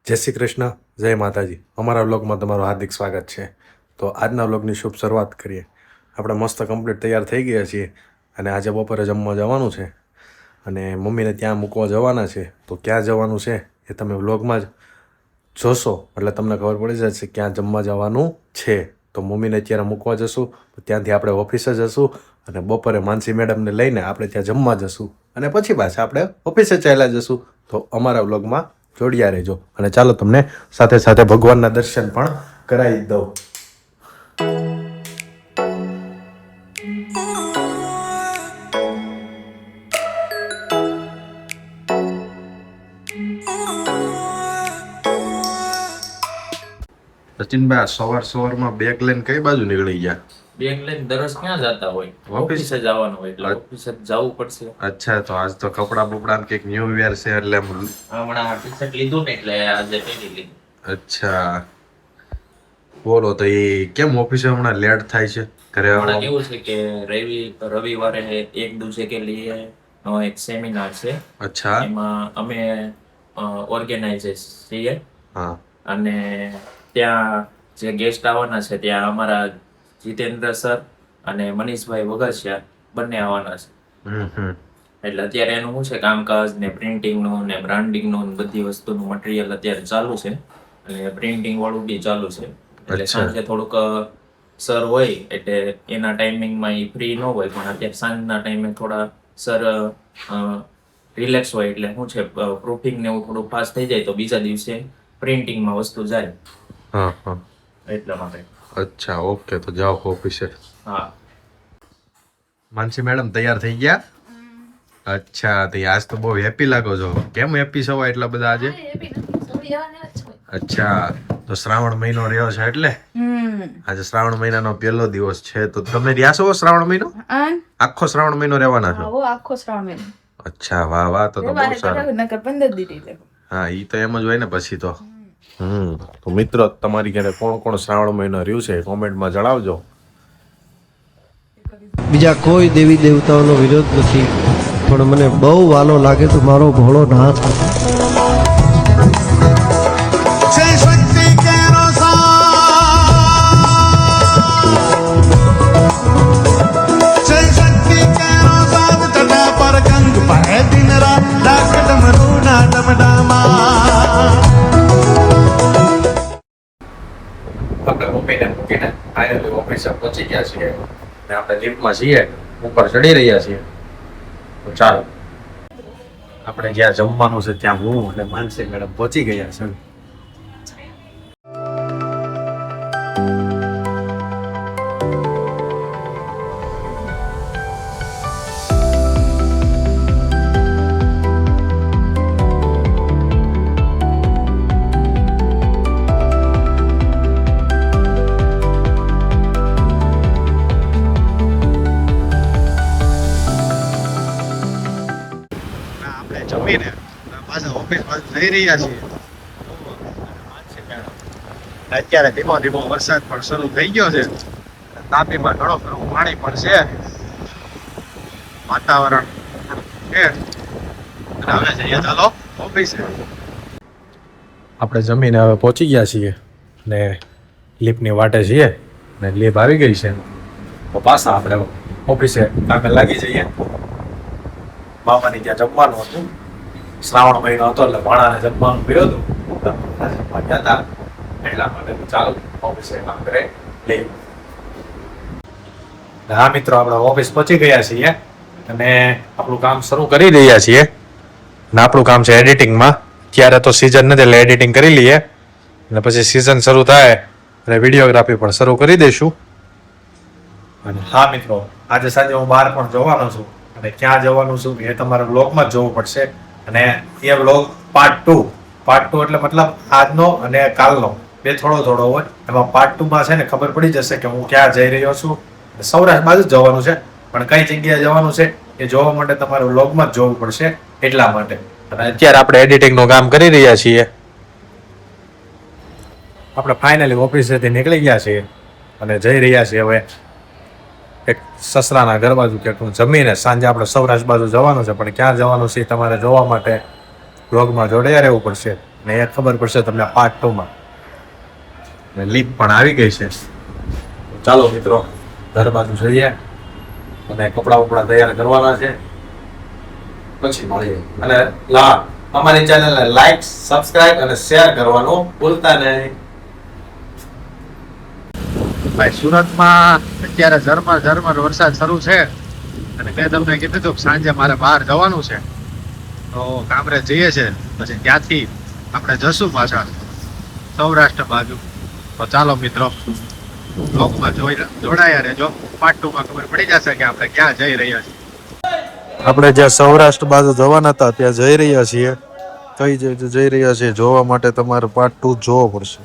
જય શ્રી કૃષ્ણ, જય માતાજી. અમારા વ્લોગમાં તમારું હાર્દિક સ્વાગત છે. તો આજના વ્લોગની શુભ શરૂઆત કરીએ. આપણે મસ્ત કમ્પ્લીટ તૈયાર થઈ ગયા છીએ અને આજે બપોરે જમવા જવાનું છે અને મમ્મીને ત્યાં મૂકવા જવાના છે. તો ક્યાં જવાનું છે એ તમે વ્લોગમાં જ જોશો એટલે તમને ખબર પડી જશે ક્યાં જમવા જવાનું છે. તો મમ્મીને અત્યારે મૂકવા જશું, ત્યાંથી આપણે ઓફિસે જશું અને બપોરે માનસી મેડમને લઈને આપણે ત્યાં જમવા જશું અને પછી પાછા આપણે ઓફિસે ચાલ્યા જશું. તો અમારા વ્લોગમાં જોડિયા રહેજો અને ચાલો તમને સાથે સાથે ભગવાનના દર્શન પણ કરાવી દઉં. સચિનભાઈ સવારમાં બેગ લઈને કઈ બાજુ નીકળી ગયા? બેગ લઈને દરરોજ ક્યાં જતા હોય? ઓફિસે જવાનું હોય એટલે ઓફિસે જવું પડશે. અચ્છા, તો આજ તો કપડા બપડા કઈક ન્યુ યર છે એટલે હમણાં ટી-શર્ટ લીધું ને એટલે આજે પહેરી લીધું. અચ્છા, બોલો તો એ કેમ ઓફિસે હમણાં લેટ થાય છે? ઘરે હમણાં કેવું છે કે રવિવારે એક દૂસરે કે લીએ એક સેમિનાર છે. અચ્છા, એમાં અમે ઓર્ગેનાઇઝર છીએ હા, અને ત્યાં જે ગેસ્ટ આવવાના છે ત્યાં અમારા જીતેન્દ્ર સર અને મનીષભાઈ વગસિયા બંને આવવાના છે. એટલે અત્યારે એનું શું છે કામકાજ ને પ્રિન્ટિંગનું ને બ્રાન્ડિંગનું બધી વસ્તુનું મટીરિયલ અત્યારે ચાલુ છે અને પ્રિન્ટિંગ વાળું બી ચાલુ છે. એટલે સાંજે થોડુંક સર હોય એટલે એના ટાઈમિંગમાં એ ફ્રી ન હોય, પણ અત્યારે સાંજના ટાઈમે થોડા સર રિલેક્સ હોય એટલે શું છે પ્રૂફિંગ ને એવું થોડું ફાસ્ટ થઈ જાય તો બીજા દિવસે પ્રિન્ટિંગમાં વસ્તુ જાય. હા હા, એટલા માટે. અચ્છા, ઓકે, તો જાઓ ઓફિસે. હા, માનસી મેડમ તૈયાર થઈ ગયા? અચ્છા, તો આજ તો બહુ હેપી લાગો છો. કેમ હેપી છો એટલા બધા આજે? અચ્છા, તો શ્રાવણ મહિનો રહ્યો છે એટલે આજે શ્રાવણ મહિનાનો પહેલો દિવસ છે. તો તમે રહ્યા છો શ્રાવણ મહિનો? આખો શ્રાવણ મહિનો રહેવાના છો? આખો શ્રાવણ મહિનો. અચ્છા, વાહ વાહ, તો બહુ સારું. નકર 15 દી રહી. હા, ઈ તો એમ જ હોય ને પછી તો. તો મિત્રો, તમારી ઘરે કોણ કોણ શ્રાવણ મહિનો રહ્યું છે કોમેન્ટમાં જણાવજો. બીજા કોઈ દેવી દેવતાઓનો વિરોધ નથી, પણ મને બહુ વાલો લાગે તો મારો ભોળો નાથ. આપણે મમ્મીને મૂકીને ફાઇનલી ઓફિસે પહોંચી ગયા છીએ અને આપણે લિફ્ટમાં છીએ, ઉપર ચડી રહ્યા છીએ. તો ચાલો આપણે જ્યાં જમવાનું છે ત્યાં હું અને માનસી મેડમ પહોંચી ગયા છે. જમીને પાછા ઓફિસ બાજુ જઈ રહ્યા છીએ. અત્યારે ધીમો ધીમો વરસાદ પણ શરૂ થઈ ગયો છે. તાપીમાં ઘણો ખરું પાણી પણ છે. વાતાવરણ છે. હવે જઈએ ચાલો ઓફિસે. આપણે જમીને હવે પહોંચી ગયા છીએ ને લિફ્ટની વાટે છીએ ને લિફ્ટ આવી ગઈ છે. તો પાછા આપણે ઓફિસે કામે લાગી જઈએ. મામાની ત્યાં જમવાનું હતું, શ્રાવણ મહિનો હતો એટલે ભાણાને જમવાનું પીડ્યું હતું એટલા માટે ચાલો ઓફિસે કામ કરે લઈ. હા મિત્રો, આપણે ઓફિસ પહોંચી ગયા છીએ અને આપણું કામ શરૂ કરી રહ્યા છીએ અને આપણું કામ છે એડિટિંગમાં. ત્યારે તો સિઝન નથી એટલે એડિટિંગ કરી લઈએ અને પછી સિઝન શરૂ થાય એટલે વિડીયોગ્રાફી પણ શરૂ કરી દઈશું. અને હા મિત્રો, આજે સાંજે હું બહાર પણ જવાનો છું અને ક્યાં જવાનું છું એ તમારે વ્લોગમાં જ જોવું પડશે. અને એ વ્લોગ પાર્ટ ટુ એટલે મતલબ આજનો અને કાલનો બે થોડો હોય. એમાં પાર્ટ 2માં છે ને ખબર પડી જશે કે હું ક્યાં જઈ રહ્યો છું. સૌરાષ્ટ્ર બાજુ જ જવાનું છે, પણ કઈ જગ્યાએ જવાનું છે એ જોવા માટે તમારે વ્લોગમાં જ જોવું પડશે એટલા માટે. અને અત્યારે આપણે એડિટિંગનું કામ કરી રહ્યા છીએ. આપણે ફાઇનલી ઓફિસેથી નીકળી ગયા છીએ અને જઈ રહ્યા છીએ હવે એક સસરાના ઘર બાજુ ક્યાંક જમીને સાંજે આપણે સૌરાષ્ટ્ર બાજુ જવાનું છે. પણ ક્યાં જવાનું છે તમારે જોવા માટે બ્લોગમાં જોડાયા રહેવું પડશે. ને એ ખબર પડશે તમને પાર્ટ 2 માં. ને લીપ પણ આવી ગઈ છે. ચાલો મિત્રો, ઘર બાજુ જઈએ અને કપડા તૈયાર કરવાના છે, પછી મળીએ. અને અમારી ચેનલને લાઈક, સબસ્ક્રાઇબ અને શેર કરવાનું ભૂલતા નહીં. ભાઈ, સુરતમાં અત્યારે ઝરમર વરસાદ શરૂ છે અને મેં તમને કીધું હતું કે સાંજે મારે બહાર જવાનું છે, તો કામરેજ જઈએ છે, પછી ત્યાંથી આપણે જશું પાછા સૌરાષ્ટ્ર બાજુ. તો ચાલો મિત્રો, બ્લોગમાં જોડાયા રહેજો. પાર્ટ 2 માં ખબર પડી જશે કે આપણે ક્યાં જઈ રહ્યા છીએ. આપણે જ્યાં સૌરાષ્ટ્ર બાજુ જવાના હતા ત્યાં જઈ રહ્યા છીએ. કઈ જઈ રહ્યા છીએ જોવા માટે તમારે પાર્ટ 2 જોવો પડશે.